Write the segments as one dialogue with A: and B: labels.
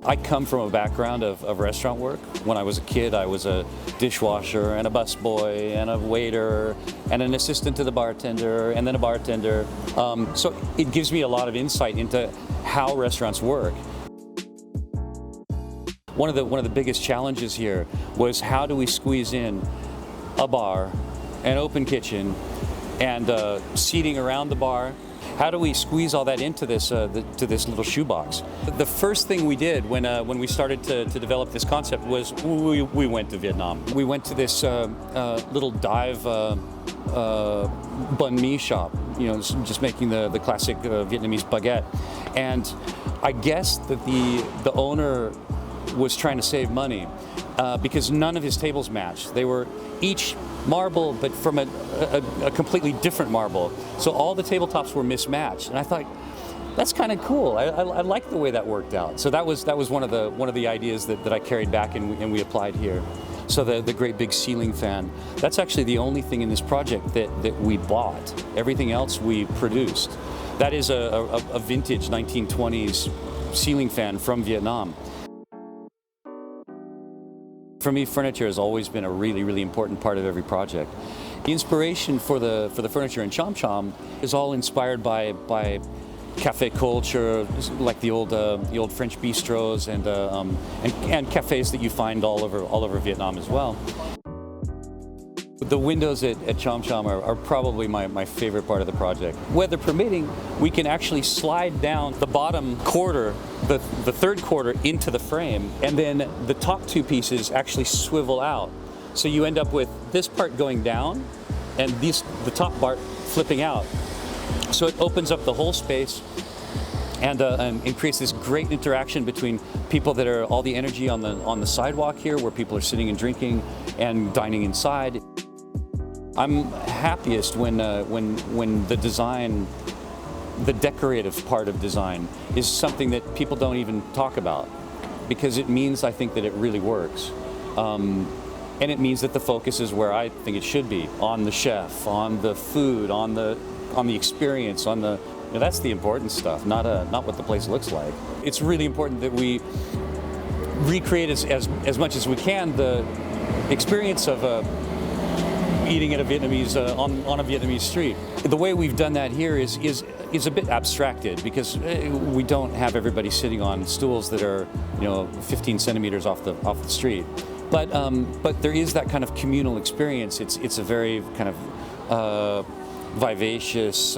A: I come from a background of restaurant work. When I was a kid, I was a dishwasher and a busboy and a waiter and an assistant to the bartender and then a bartender. So it gives me a lot of insight into how restaurants work. One of the biggest challenges here was how do we squeeze in a bar, an open kitchen, and seating around the bar. How do we squeeze all that into this little shoebox? The first thing we did when we started to develop this concept was we went to Vietnam. We went to this little dive banh mi shop, just making the classic Vietnamese baguette. And I guess that the owner was trying to save money because none of his tables matched. They were each marble, but from a completely different marble. So all the tabletops were mismatched, and I thought that's kind of cool. I like the way that worked out. So that was one of the ideas that I carried back and we applied here. So the great big ceiling fan. That's actually the only thing in this project that we bought. Everything else we produced. That is a vintage 1920s ceiling fan from Vietnam. For me, furniture has always been a really, really important part of every project. The inspiration for the furniture in Chom Chom is all inspired by cafe culture, like the old French bistros and cafes that you find all over Vietnam as well. The windows at Chom Chom are probably my favorite part of the project. Weather permitting, we can actually slide down the bottom quarter, the third quarter, into the frame, and then the top two pieces actually swivel out. So you end up with this part going down and the top part flipping out. So it opens up the whole space and creates this great interaction between people that are all the energy on the sidewalk here, where people are sitting and drinking and dining inside. I'm happiest when the design, the decorative part of design, is something that people don't even talk about, because it means, I think, that it really works, and it means that the focus is where I think it should be, on the chef, on the food, on the experience, on the that's the important stuff, not what the place looks like. It's really important that we recreate as much as we can the experience of eating at a Vietnamese on a Vietnamese street. The way we've done that here is a bit abstracted, because we don't have everybody sitting on stools that are 15 centimeters off the street. But there is that kind of communal experience. It's a very kind of vivacious,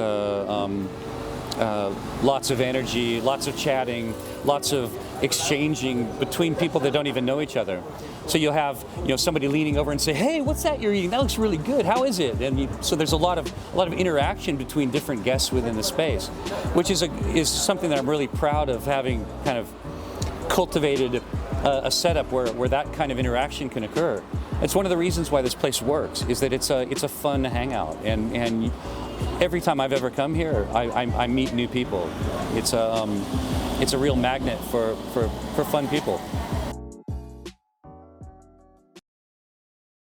A: lots of energy, lots of chatting, lots of exchanging between people that don't even know each other. So you'll have somebody leaning over and say, "Hey, what's that you're eating? That looks really good. How is it?" And so there's a lot of interaction between different guests within the space, which is something that I'm really proud of, having kind of cultivated a setup where that kind of interaction can occur. It's one of the reasons why this place works, is that it's a fun hangout, and every time I've ever come here, I meet new people. It's a real magnet for fun people.